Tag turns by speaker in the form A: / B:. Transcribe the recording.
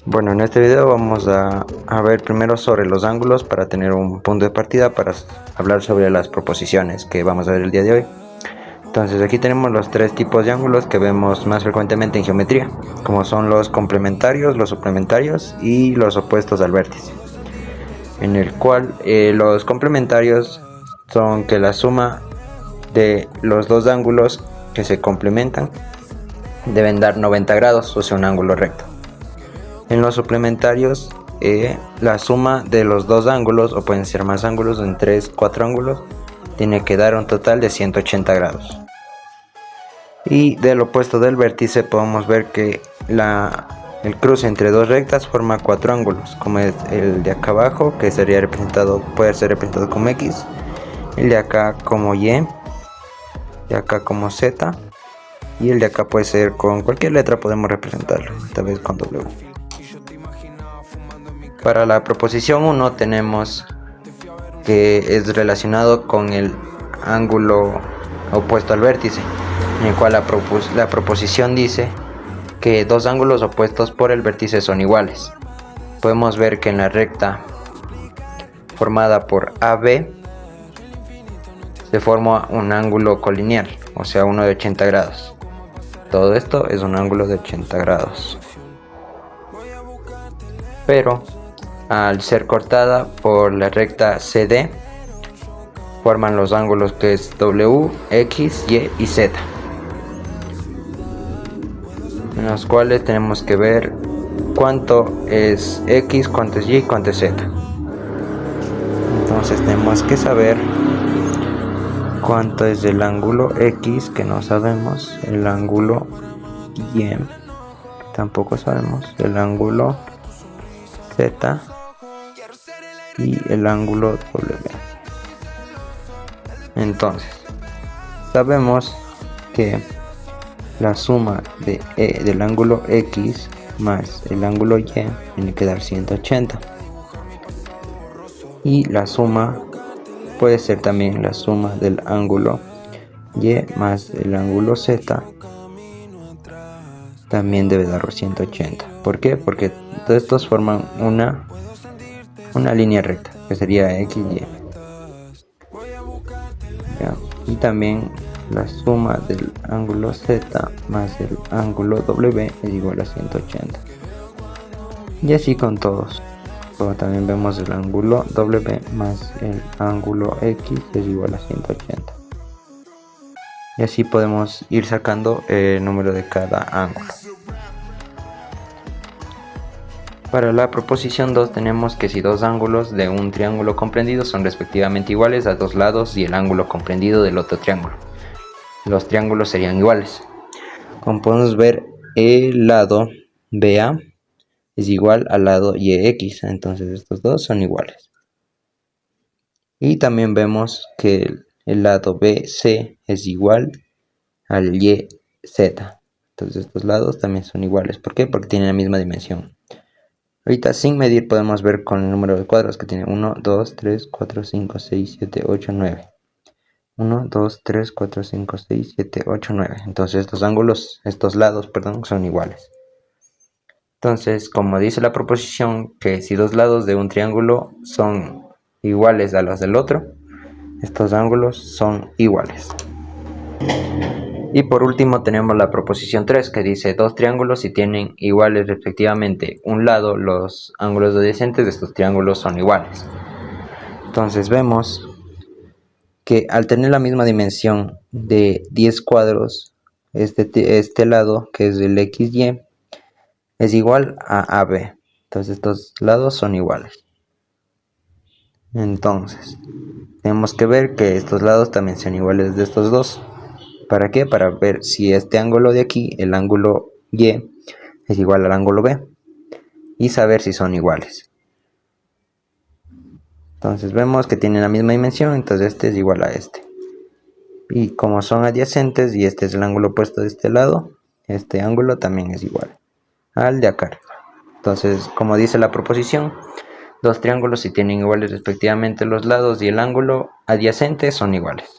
A: Bueno, en este video vamos a ver primero sobre los ángulos para tener un punto de partida para hablar sobre las proposiciones que vamos a ver el día de hoy. Entonces aquí tenemos los tres tipos de ángulos que vemos más frecuentemente en geometría, como son los complementarios, los suplementarios y los opuestos al vértice. En el cual los complementarios son que la suma de los dos ángulos que se complementan deben dar 90 grados, o sea un ángulo recto. En los suplementarios, la suma de los dos ángulos, o pueden ser más ángulos, en 3, 4 ángulos, tiene que dar un total de 180 grados. Y del opuesto del vértice podemos ver que el cruce entre dos rectas forma 4 ángulos, como es el de acá abajo, que sería puede ser representado como X, el de acá como Y, de acá como Z, y el de acá puede ser con cualquier letra, podemos representarlo, esta vez con W. Para la proposición 1 tenemos que es relacionado con el ángulo opuesto al vértice, en el cual la proposición dice que dos ángulos opuestos por el vértice son iguales. Podemos ver que en la recta formada por AB se forma un ángulo colineal, o sea uno de 80 grados. Todo esto es un ángulo de 80 grados. Pero al ser cortada por la recta CD, forman los ángulos que es W, X, Y y Z, en los cuales tenemos que ver cuánto es X, cuánto es Y, cuánto es Z. Entonces tenemos que saber cuánto es el ángulo X, que no sabemos, el ángulo Y tampoco sabemos, el ángulo Z y el ángulo W. Entonces sabemos que la suma del ángulo X más el ángulo Y tiene que dar 180, y la suma puede ser también la suma del ángulo Y más el ángulo Z, también debe dar 180. ¿Por qué? Porque todos estos forman una línea recta, que sería X, Y. ¿Ya? Y también la suma del ángulo Z más el ángulo W es igual a 180. Y así con todos. Luego también vemos el ángulo W más el ángulo X es igual a 180. Y así podemos ir sacando el número de cada ángulo. Para la proposición 2 tenemos que si dos ángulos de un triángulo comprendido son respectivamente iguales a dos lados y el ángulo comprendido del otro triángulo, los triángulos serían iguales. Como podemos ver, el lado BA es igual al lado YX, entonces estos dos son iguales. Y también vemos que el lado BC es igual al YZ, entonces estos lados también son iguales. ¿Por qué? Porque tienen la misma dimensión. Ahorita sin medir podemos ver con el número de cuadros que tiene 1, 2, 3, 4, 5, 6, 7, 8, 9. 1, 2, 3, 4, 5, 6, 7, 8, 9. Entonces estos lados, son iguales. Entonces, como dice la proposición, que si dos lados de un triángulo son iguales a los del otro, estos ángulos son iguales. Y por último tenemos la proposición 3, que dice dos triángulos si tienen iguales respectivamente un lado, los ángulos adyacentes de estos triángulos son iguales. Entonces vemos que al tener la misma dimensión de 10 cuadros, este lado, que es el XY, es igual a AB. Entonces estos lados son iguales. Entonces tenemos que ver que estos lados también son iguales de estos dos. ¿Para qué? Para ver si este ángulo de aquí, el ángulo Y, es igual al ángulo B, y saber si son iguales. Entonces vemos que tienen la misma dimensión, entonces este es igual a este. Y como son adyacentes y este es el ángulo opuesto de este lado, este ángulo también es igual al de acá. Entonces, como dice la proposición, dos triángulos si tienen iguales respectivamente los lados y el ángulo adyacente son iguales.